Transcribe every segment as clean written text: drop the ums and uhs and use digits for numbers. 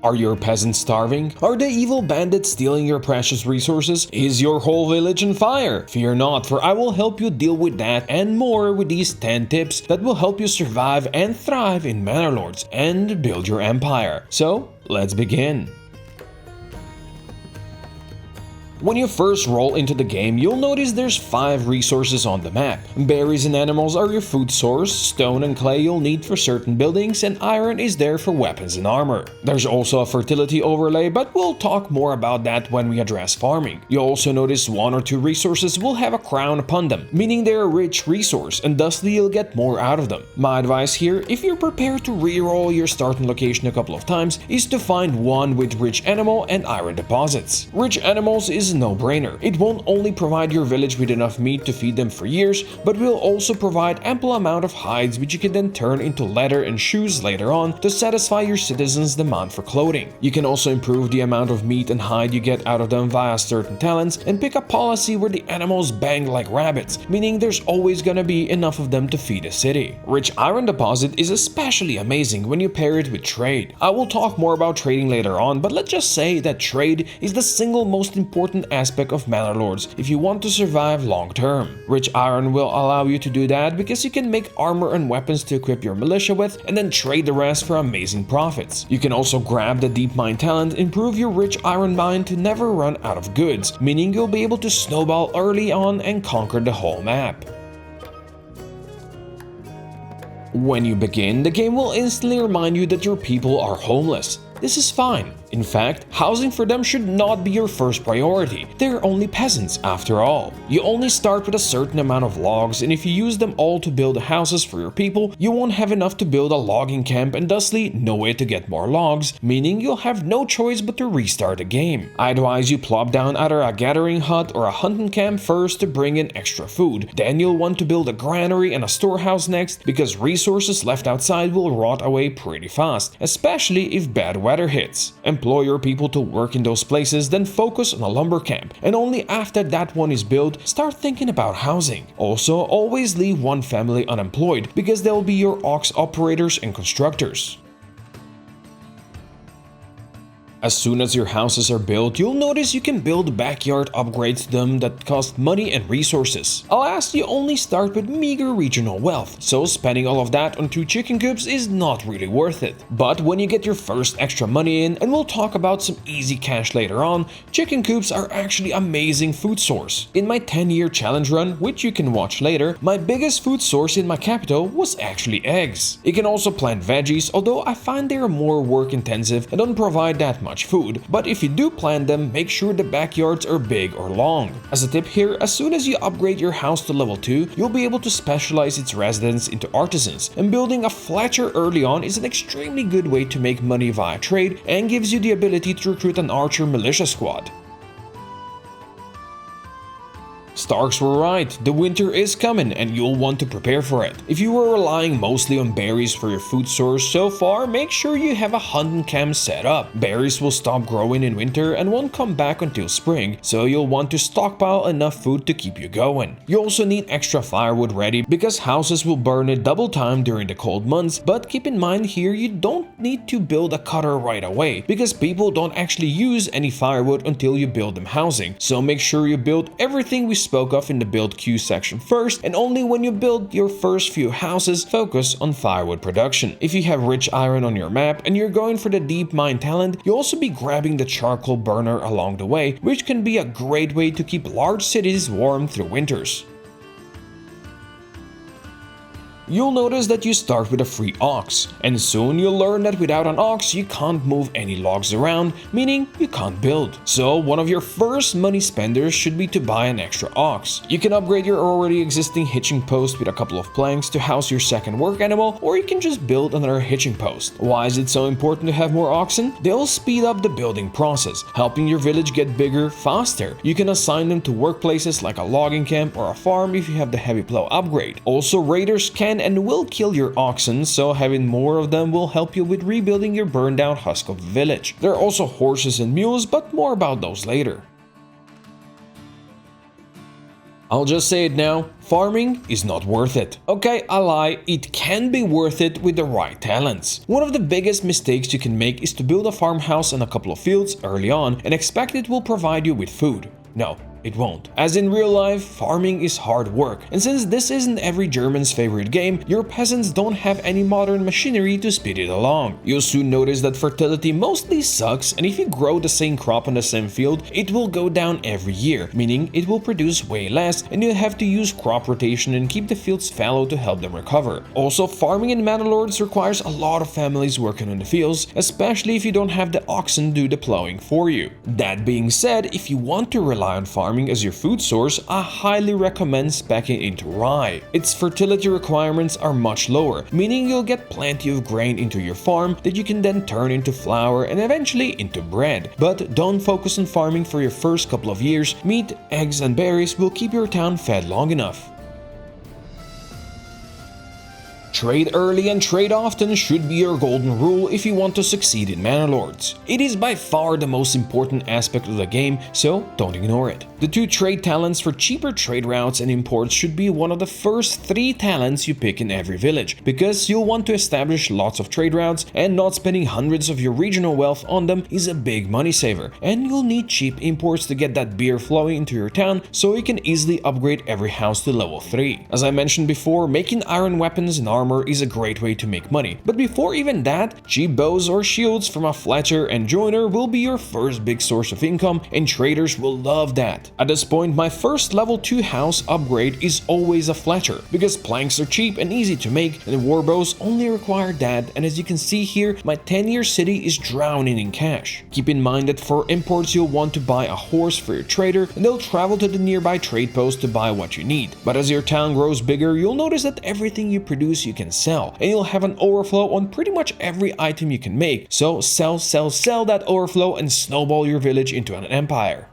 Are your peasants starving? Are the evil bandits stealing your precious resources? Is your whole village on fire? Fear not, for I will help you deal with that and more with these 10 tips that will help you survive and thrive in Manor Lords and build your empire. So, let's begin. When you first roll into the game, you'll notice there's 5 resources on the map. Berries and animals are your food source, stone and clay you'll need for certain buildings, and iron is there for weapons and armor. There's also a fertility overlay, but we'll talk more about that when we address farming. You'll also notice 1 or 2 resources will have a crown upon them, meaning they're a rich resource, and thusly you'll get more out of them. My advice here, if you're prepared to reroll your starting location a couple of times, is to find one with rich animal and iron deposits. Rich animals is a no-brainer. It won't only provide your village with enough meat to feed them for years, but will also provide ample amount of hides which you can then turn into leather and shoes later on to satisfy your citizens' demand for clothing. You can also improve the amount of meat and hide you get out of them via certain talents and pick a policy where the animals bang like rabbits, meaning there's always gonna be enough of them to feed a city. Rich iron deposit is especially amazing when you pair it with trade. I will talk more about trading later on, but let's just say that trade is the single most important aspect of Manor Lords if you want to survive long term. Rich iron will allow you to do that because you can make armor and weapons to equip your militia with and then trade the rest for amazing profits. You can also grab the deep mine talent, improve your rich iron mine to never run out of goods, meaning you'll be able to snowball early on and conquer the whole map. When you begin, the game will instantly remind you that your people are homeless. This is fine. In fact, housing for them should not be your first priority. They're only peasants after all. You only start with a certain amount of logs, and if you use them all to build houses for your people, you won't have enough to build a logging camp and thusly no way to get more logs, meaning you'll have no choice but to restart the game. I advise you plop down either a gathering hut or a hunting camp first to bring in extra food. Then you'll want to build a granary and a storehouse next, because resources left outside will rot away pretty fast, especially if bad weather hits. Employ your people to work in those places, then focus on a lumber camp, and only after that one is built, start thinking about housing. Also, always leave one family unemployed, because they'll be your ox operators and constructors. As soon as your houses are built, you'll notice you can build backyard upgrades to them that cost money and resources. Alas, you only start with meager regional wealth, so spending all of that on 2 chicken coops is not really worth it. But when you get your first extra money in, and we'll talk about some easy cash later on, chicken coops are actually amazing food source. In my 10-year challenge run, which you can watch later, my biggest food source in my capital was actually eggs. You can also plant veggies, although I find they are more work intensive and don't provide that much food, but if you do plant them, make sure the backyards are big or long. As a tip here, as soon as you upgrade your house to level 2, you'll be able to specialize its residents into artisans, and building a Fletcher early on is an extremely good way to make money via trade and gives you the ability to recruit an archer militia squad. Starks were right, the winter is coming and you'll want to prepare for it. If you were relying mostly on berries for your food source so far, make sure you have a hunting camp set up. Berries will stop growing in winter and won't come back until spring, so you'll want to stockpile enough food to keep you going. You also need extra firewood ready because houses will burn at double time during the cold months, but keep in mind here you don't need to build a cutter right away because people don't actually use any firewood until you build them housing, so make sure you build everything we spoke of in the build queue section first, and only when you build your first few houses focus on firewood production. If you have rich iron on your map and you're going for the deep mine talent, you'll also be grabbing the charcoal burner along the way, which can be a great way to keep large cities warm through winters. You'll notice that you start with a free ox, and soon you'll learn that without an ox you can't move any logs around, meaning you can't build. So one of your first money spenders should be to buy an extra ox. You can upgrade your already existing hitching post with a couple of planks to house your second work animal, or you can just build another hitching post. Why is it so important to have more oxen? They'll speed up the building process, helping your village get bigger faster. You can assign them to workplaces like a logging camp or a farm if you have the heavy plow upgrade. Also, raiders can and will kill your oxen, so having more of them will help you with rebuilding your burned out husk of village. There are also horses and mules, but more about those later. I'll just say it now, farming is not worth it. Okay, I lie, it can be worth it with the right talents. One of the biggest mistakes you can make is to build a farmhouse and a couple of fields early on and expect it will provide you with food. No, it won't. As in real life, farming is hard work, and since this isn't every German's favorite game, your peasants don't have any modern machinery to speed it along. You'll soon notice that fertility mostly sucks, and if you grow the same crop on the same field, it will go down every year, meaning it will produce way less, and you'll have to use crop rotation and keep the fields fallow to help them recover. Also, farming in Manor Lords requires a lot of families working in the fields, especially if you don't have the oxen do the plowing for you. That being said, if you want to rely on farming as your food source, I highly recommend speccing into rye. Its fertility requirements are much lower, meaning you'll get plenty of grain into your farm that you can then turn into flour and eventually into bread. But don't focus on farming for your first couple of years. Meat, eggs, and berries will keep your town fed long enough. Trade early and trade often should be your golden rule if you want to succeed in Manor Lords. It is by far the most important aspect of the game, so don't ignore it. The 2 trade talents for cheaper trade routes and imports should be one of the first 3 talents you pick in every village, because you'll want to establish lots of trade routes, and not spending hundreds of your regional wealth on them is a big money saver, and you'll need cheap imports to get that beer flowing into your town so you can easily upgrade every house to level 3. As I mentioned before, making iron weapons and armor is a great way to make money, but before even that, cheap bows or shields from a Fletcher and Joiner will be your first big source of income, and traders will love that. At this point, my first level 2 house upgrade is always a Fletcher, because planks are cheap and easy to make, and warbows only require that, and as you can see here, my 10-year city is drowning in cash. Keep in mind that for imports you'll want to buy a horse for your trader, and they'll travel to the nearby trade post to buy what you need. But as your town grows bigger, you'll notice that everything you produce you can sell, and you'll have an overflow on pretty much every item you can make. So sell that overflow and snowball your village into an empire.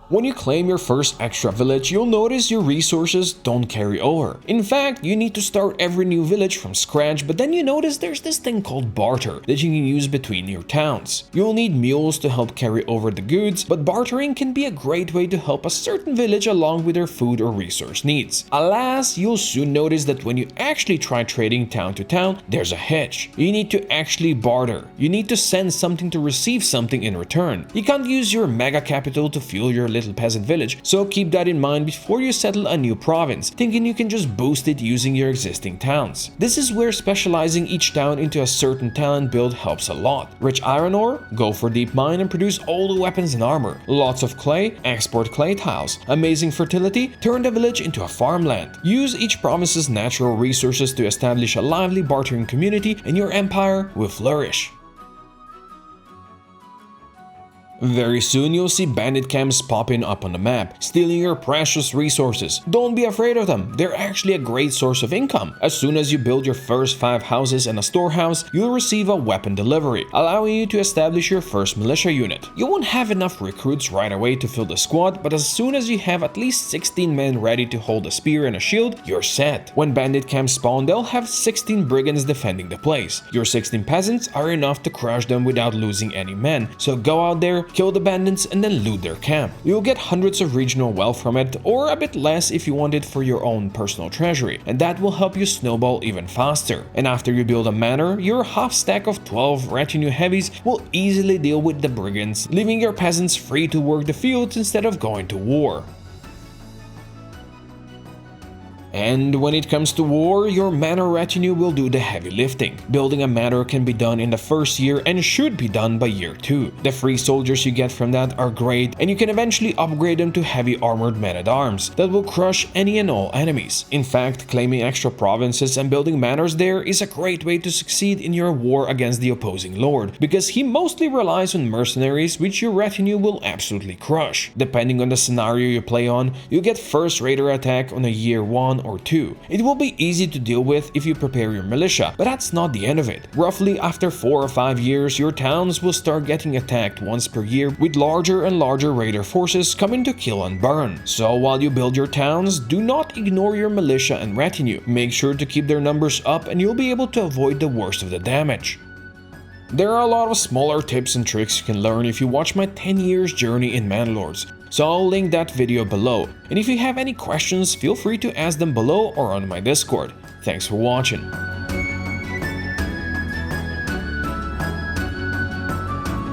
When you claim your first extra village, you'll notice your resources don't carry over. In fact, you need to start every new village from scratch, but then you notice there's this thing called barter that you can use between your towns. You'll need mules to help carry over the goods, but bartering can be a great way to help a certain village along with their food or resource needs. Alas, you'll soon notice that when you actually try trading town to town, there's a hitch. You need to actually barter. You need to send something to receive something in return. You can't use your mega capital to fuel your little peasant village, so keep that in mind before you settle a new province, thinking you can just boost it using your existing towns. This is where specializing each town into a certain talent build helps a lot. Rich iron ore? Go for deep mine and produce all the weapons and armor. Lots of clay? Export clay tiles. Amazing fertility? Turn the village into a farmland. Use each province's natural resources to establish a lively bartering community, and your empire will flourish. Very soon you'll see bandit camps popping up on the map, stealing your precious resources. Don't be afraid of them, they're actually a great source of income. As soon as you build your first 5 houses and a storehouse, you'll receive a weapon delivery, allowing you to establish your first militia unit. You won't have enough recruits right away to fill the squad, but as soon as you have at least 16 men ready to hold a spear and a shield, you're set. When bandit camps spawn, they'll have 16 brigands defending the place. Your 16 peasants are enough to crush them without losing any men, so go out there, kill the bandits, and then loot their camp. You'll get hundreds of regional wealth from it, or a bit less if you want it for your own personal treasury, and that will help you snowball even faster. And after you build a manor, your half stack of 12 retinue heavies will easily deal with the brigands, leaving your peasants free to work the fields instead of going to war. And when it comes to war, your manor retinue will do the heavy lifting. Building a manor can be done in the first year and should be done by year 2. The free soldiers you get from that are great, and you can eventually upgrade them to heavy armored men-at-arms that will crush any and all enemies. In fact, claiming extra provinces and building manors there is a great way to succeed in your war against the opposing lord, because he mostly relies on mercenaries, which your retinue will absolutely crush. Depending on the scenario you play on, you get first raider attack on a year 1 or 2. It will be easy to deal with if you prepare your militia, but that's not the end of it. Roughly after 4 or 5 years, your towns will start getting attacked once per year, with larger and larger raider forces coming to kill and burn. So while you build your towns, do not ignore your militia and retinue. Make sure to keep their numbers up, and you'll be able to avoid the worst of the damage. There are a lot of smaller tips and tricks you can learn if you watch my 10 years journey in Manor Lords. so I'll link that video below, and if you have any questions, feel free to ask them below or on my Discord. Thanks for watching.